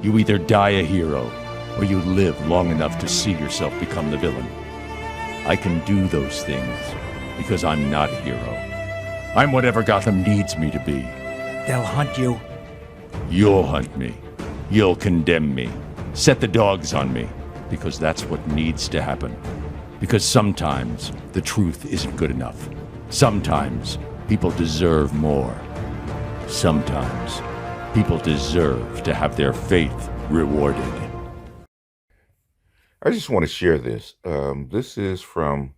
You either die a hero, or you live long enough to see yourself become the villain. I can do those things because I'm not a hero. I'm whatever Gotham needs me to be. They'll hunt you. You'll hunt me. You'll condemn me. Set the dogs on me. Because that's what needs to happen. Because sometimes the truth isn't good enough. Sometimes people deserve more. Sometimes people deserve to have their faith rewarded. I just want to share this. This is from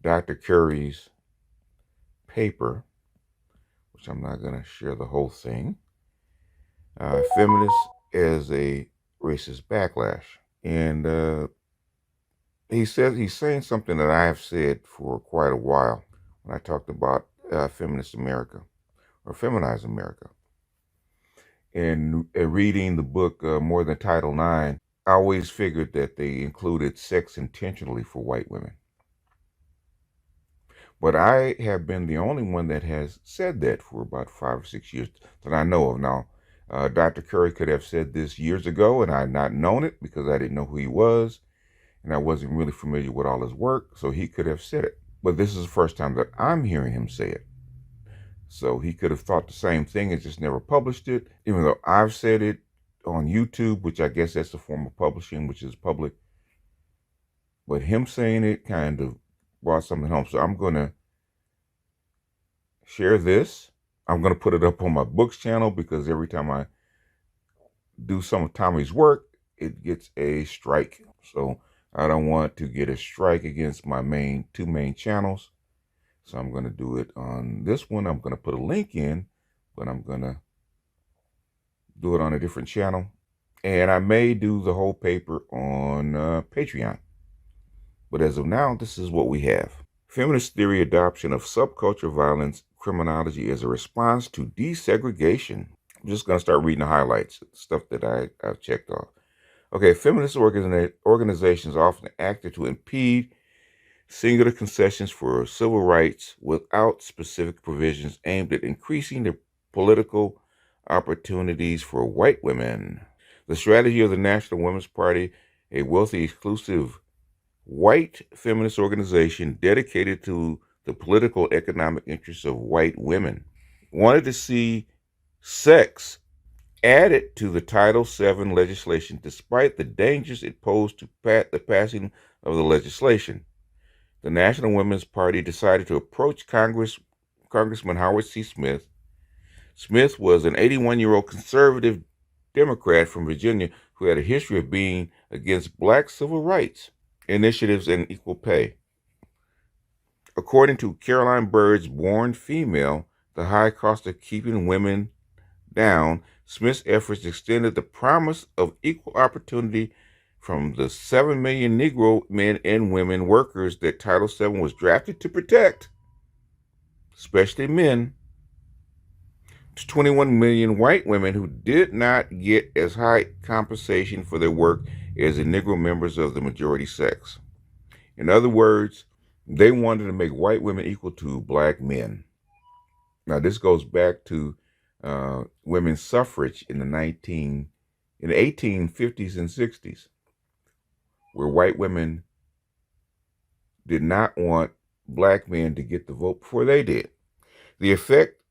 Dr. Curry's paper, which I'm not going to share the whole thing. Feminist as a racist backlash. And he's saying something that I have said for quite a while when I talked about feminist America or feminized America. And reading the book More Than Title IX, I always figured that they included sex intentionally for white women. But I have been the only one that has said that for about 5 or 6 years that I know of now. Dr. Curry could have said this years ago, and I had not known it because I didn't know who he was, and I wasn't really familiar with all his work, so he could have said it. But this is the first time that I'm hearing him say it. So he could have thought the same thing and just never published it, even though I've said it on YouTube, which I guess that's a form of publishing, which is public. But him saying it kind of brought something home. So I'm going to share this. I'm going to put it up on my books channel because every time I do some of Tommy's work, it gets a strike. So I don't want to get a strike against my two main channels. So I'm going to do it on this one. I'm going to put a link in, but I'm going to do it on a different channel. And I may do the whole paper on Patreon. But as of now, this is what we have. Feminist theory adoption of subculture violence criminology as a response to desegregation. I'm just going to start reading the highlights, stuff that I've checked off. Okay, feminist organizations often acted to impede singular concessions for civil rights without specific provisions aimed at increasing the political opportunities for white women. The strategy of the National Women's Party, a wealthy, exclusive, white feminist organization dedicated to the political economic interests of white women, wanted to see sex added to the Title VII legislation despite the dangers it posed to the passing of the legislation. The National Women's Party decided to approach Congressman Howard C. Smith. Smith was an 81-year-old conservative Democrat from Virginia who had a history of being against black civil rights initiatives and equal pay. According to Caroline Bird's Born Female, The High Cost of Keeping Women Down, Smith's efforts extended the promise of equal opportunity from the 7 million Negro men and women workers that Title VII was drafted to protect, especially men, to 21 million white women who did not get as high compensation for their work as the Negro members of the majority sex. In other words, they wanted to make white women equal to black men. Now, this goes back to women's suffrage in the 1850s and 60s, where white women did not want black men to get the vote before they did. The effect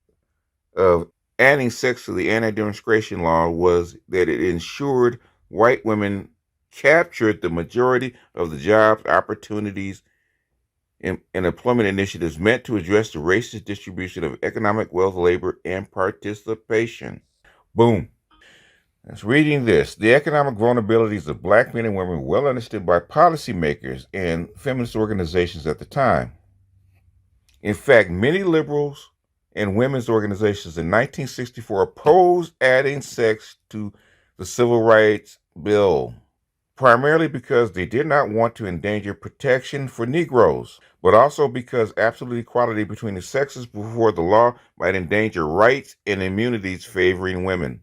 of adding sex to the anti-discrimination law was that it ensured white women captured the majority of the jobs, opportunities, and employment initiatives meant to address the racist distribution of economic wealth, labor, and participation. Boom. As reading this, the economic vulnerabilities of black men and women were well understood by policymakers and feminist organizations at the time. In fact, many liberals and women's organizations in 1964 opposed adding sex to the Civil Rights Bill, primarily because they did not want to endanger protection for Negroes, but also because absolute equality between the sexes before the law might endanger rights and immunities favoring women.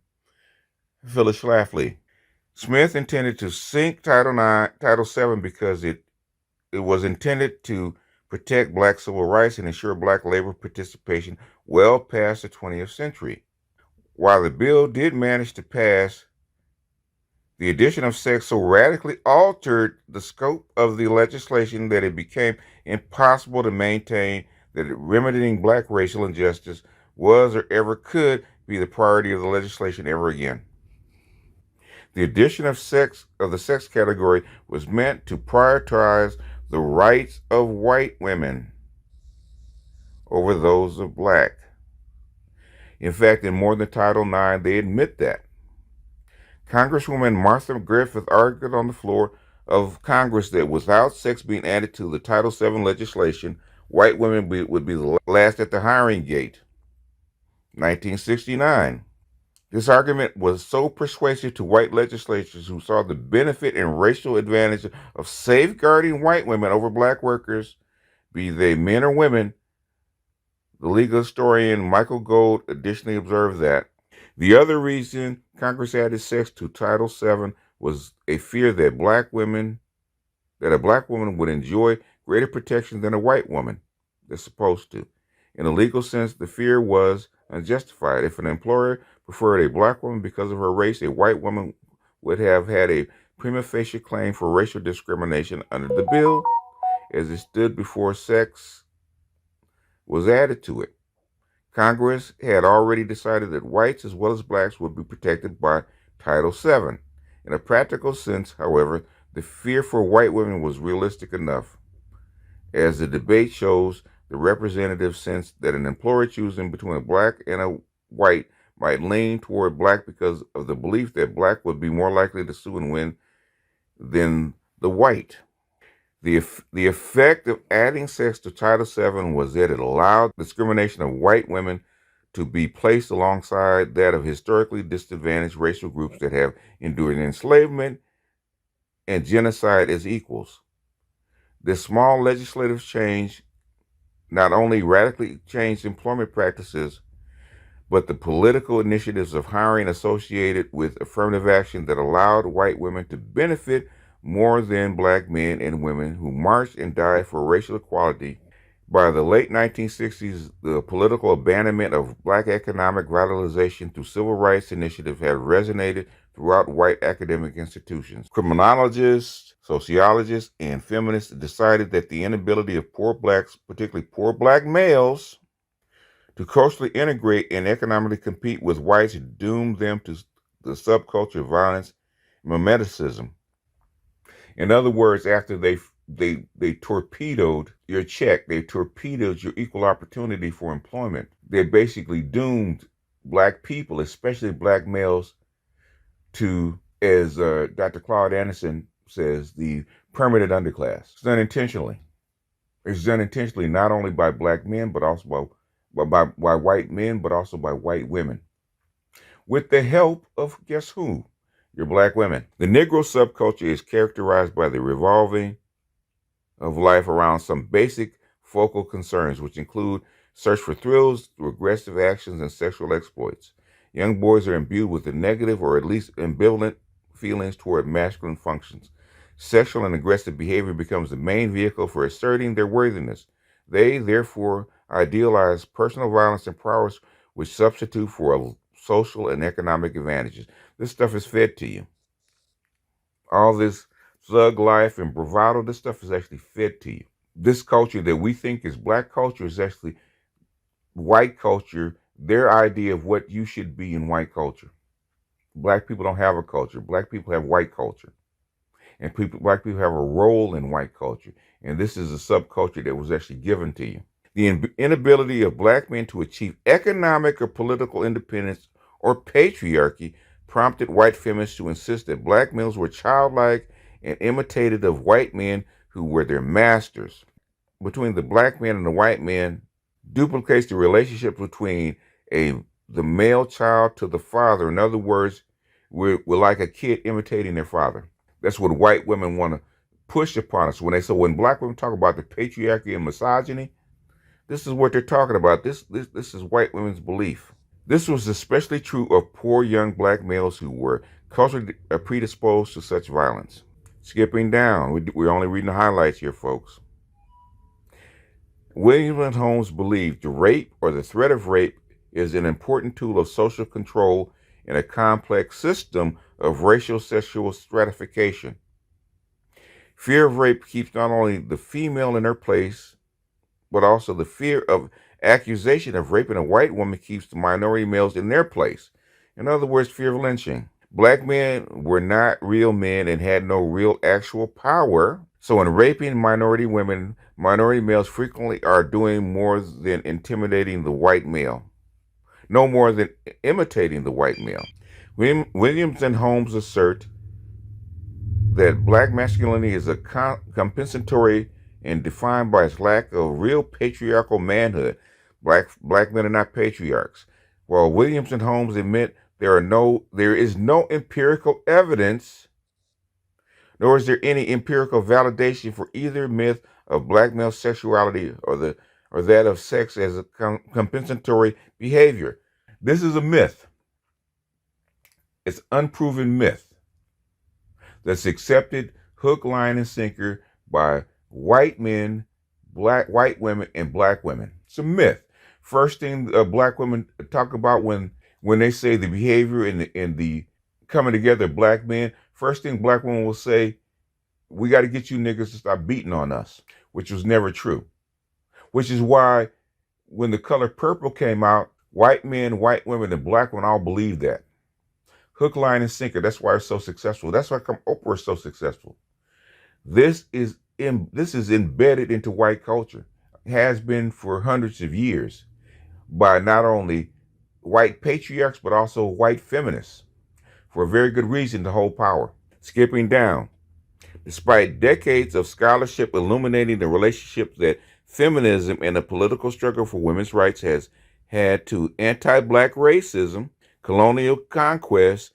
Phyllis Schlafly. Smith intended to sink Title VII because it was intended to protect black civil rights and ensure black labor participation well past the 20th century. While the bill did manage to pass, the addition of sex so radically altered the scope of the legislation that it became impossible to maintain that remedying black racial injustice was or ever could be the priority of the legislation ever again. The addition of the sex category was meant to prioritize the rights of white women over those of black. In fact, in more than Title IX, they admit that. Congresswoman Martha Griffith argued on the floor of Congress that without sex being added to the Title VII legislation, white women would be the last at the hiring gate. 1969. This argument was so persuasive to white legislators who saw the benefit and racial advantage of safeguarding white women over black workers, be they men or women. The legal historian Michael Gold additionally observed that the other reason Congress added sex to Title VII was a fear that a black woman would enjoy greater protection than a white woman that's supposed to. In a legal sense, the fear was unjustified. If an employer preferred a black woman because of her race, a white woman would have had a prima facie claim for racial discrimination under the bill as it stood before sex was added to it. Congress had already decided that whites as well as blacks would be protected by Title VII. In a practical sense, however, the fear for white women was realistic enough. As the debate shows, the representatives sensed that an employer choosing between a black and a white might lean toward black because of the belief that black would be more likely to sue and win than the white. The effect of adding sex to Title VII was that it allowed discrimination of white women to be placed alongside that of historically disadvantaged racial groups that have endured enslavement and genocide as equals. This small legislative change not only radically changed employment practices, but the political initiatives of hiring associated with affirmative action that allowed white women to benefit more than black men and women who marched and died for racial equality. By the late 1960s, the political abandonment of black economic revitalization through civil rights initiatives had resonated throughout white academic institutions. Criminologists, sociologists, and feminists decided that the inability of poor blacks, particularly poor black males, to culturally integrate and economically compete with whites doomed them to the subculture of violence and mimeticism. In other words, after they torpedoed your check, they torpedoed your equal opportunity for employment. They basically doomed black people, especially black males, to, as Dr. Claude Anderson says, the permanent underclass. It's done intentionally. It's done intentionally not only by black men, but also by white men, but also by white women. With the help of, guess who? Your black women. The Negro subculture is characterized by the revolving of life around some basic focal concerns, which include search for thrills through aggressive actions and sexual exploits. Young boys are imbued with the negative or at least ambivalent feelings toward masculine functions. Sexual and aggressive behavior becomes the main vehicle for asserting their worthiness. They, therefore, idealize personal violence and prowess, which substitute for social and economic advantages. This stuff is fed to you. All this thug life and bravado, this stuff is actually fed to you. This culture that we think is black culture is actually white culture, their idea of what you should be in white culture. Black people don't have a culture. Black people have white culture. And black people have a role in white culture. And this is a subculture that was actually given to you. The inability of black men to achieve economic or political independence or patriarchy prompted white feminists to insist that black males were childlike and imitated of white men who were their masters. Between the black man and the white man duplicates the relationship between the male child to the father. In other words, we're like a kid imitating their father. That's what white women want to push upon us. When black women talk about the patriarchy and misogyny, this is what they're talking about. This is white women's belief. This was especially true of poor young black males who were culturally predisposed to such violence. Skipping down, we're only reading the highlights here, folks. William and Holmes believed the rape or the threat of rape is an important tool of social control in a complex system of racial sexual stratification. Fear of rape keeps not only the female in her place, but also the fear of accusation of raping a white woman keeps the minority males in their place. In other words, fear of lynching. Black men were not real men and had no real actual power. So in raping minority women, minority males frequently are doing more than intimidating the white male, no more than imitating the white male. Williams and Holmes assert that black masculinity is a compensatory and defined by its lack of real patriarchal manhood. Black men are not patriarchs. While Williams and Holmes admit there is no empirical evidence, nor is there any empirical validation for either myth of black male sexuality or that of sex as a compensatory behavior. This is a myth. It's unproven myth that's accepted hook, line, and sinker by white men, white women, and black women. It's a myth. First thing black women talk about when they say the behavior and the coming together of black men, first thing black women will say, we got to get you niggas to stop beating on us, which was never true. Which is why when The Color Purple came out, white men, white women, and black women all believed that. Hook, line, and sinker. That's why it's so successful. That's why Oprah is so successful. This is embedded into white culture. It has been for hundreds of years by not only white patriarchs, but also white feminists for a very good reason to hold power. Skipping down. Despite decades of scholarship illuminating the relationship that feminism and the political struggle for women's rights has had to anti-black racism, colonial conquest,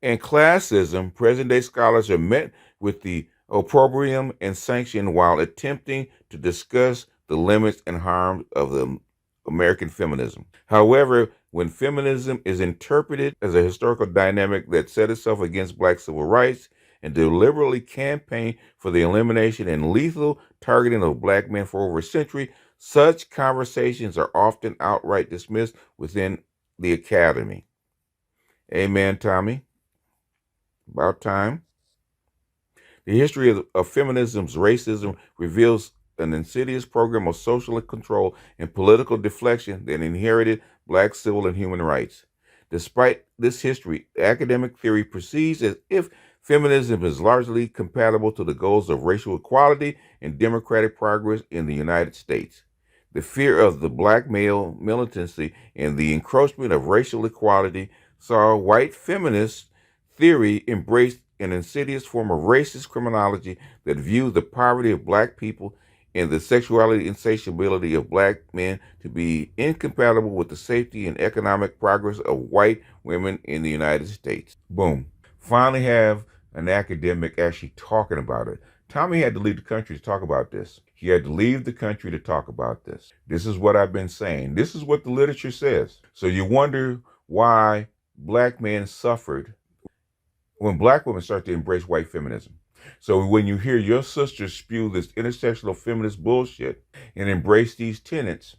and classism, present-day scholars are met with the opprobrium and sanction while attempting to discuss the limits and harms of the American feminism. However, when feminism is interpreted as a historical dynamic that set itself against black civil rights and deliberately campaigned for the elimination and lethal targeting of black men for over a century, such conversations are often outright dismissed within the academy. Amen, Tommy. About time. The history of feminism's racism reveals an insidious program of social control and political deflection that inherited black civil and human rights. Despite this history, academic theory proceeds as if feminism is largely compatible to the goals of racial equality and democratic progress in the United States. The fear of the black male militancy and the encroachment of racial equality saw white feminist theory embrace an insidious form of racist criminology that viewed the poverty of black people and the sexuality insatiability of black men to be incompatible with the safety and economic progress of white women in the United States. Boom. Finally have an academic actually talking about it. Tommy had to leave the country to talk about this. He had to leave the country to talk about this. This is what I've been saying. This is what the literature says. So you wonder why black men suffered when black women start to embrace white feminism. So when you hear your sisters spew this intersectional feminist bullshit and embrace these tenets,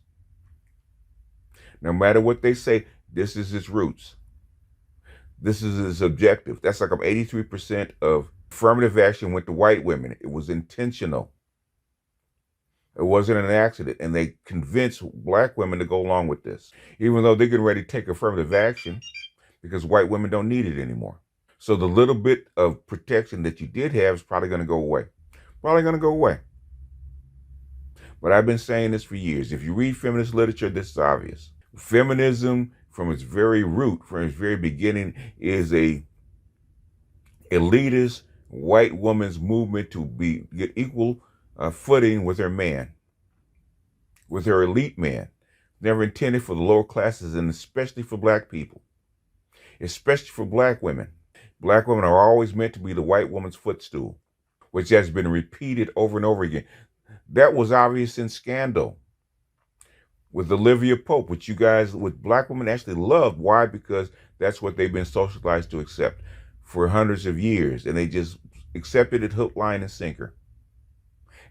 no matter what they say, this is its roots. This is its objective. That's like 83% of affirmative action went to white women. It was intentional. It wasn't an accident. And they convinced black women to go along with this, even though they're getting ready to take affirmative action because white women don't need it anymore. So the little bit of protection that you did have is probably going to go away. Probably going to go away. But I've been saying this for years. If you read feminist literature, this is obvious. Feminism, from its very root, from its very beginning, is a elitist white woman's movement to get equal footing with her man, with her elite man. Never intended for the lower classes, and especially for black people, especially for black women. Black women are always meant to be the white woman's footstool, which has been repeated over and over again. That was obvious in Scandal with Olivia Pope, which black women actually loved. Why? Because that's what they've been socialized to accept for hundreds of years, and they just accepted it hook, line, and sinker.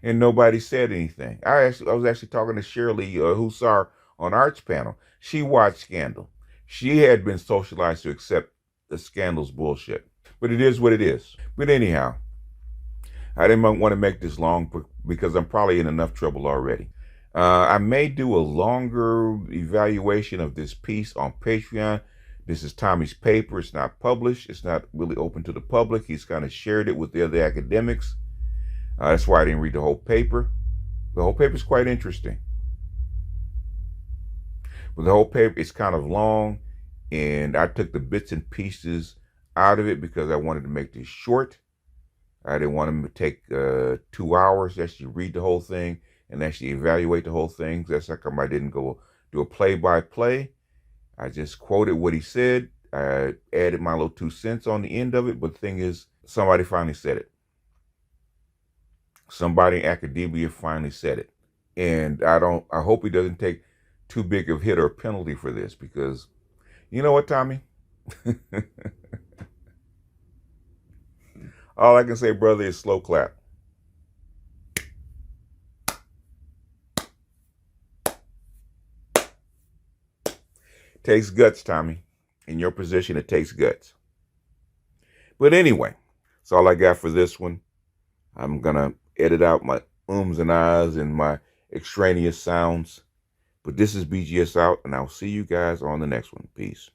And nobody said anything. I was actually talking to Shirley Hussar on Arts panel. She watched Scandal. She had been socialized to accept the Scandal's bullshit. But it is what it is. But anyhow, I didn't want to make this long because I'm probably in enough trouble already. I may do a longer evaluation of this piece on Patreon. This is Tommy's paper. It's not published. It's not really open to the public. He's kind of shared it with the other academics. That's why I didn't read the whole paper. The whole paper is quite interesting. But the whole paper is kind of long, and I took the bits and pieces out of it because I wanted to make this short. I didn't want him to take 2 hours to actually read the whole thing and actually evaluate the whole thing. That's how come I didn't go do a play-by-play. I just quoted what he said. I added my little 2 cents on the end of it. But the thing is, somebody finally said it. Somebody in academia finally said it. And I hope he doesn't take too big of a hit or penalty for this, because you know what, Tommy? All I can say, brother, is slow clap. Takes guts, Tommy. In your position, it takes guts. But anyway, that's all I got for this one. I'm going to edit out my ums and ahs and my extraneous sounds. But this is BGS out, and I'll see you guys on the next one. Peace.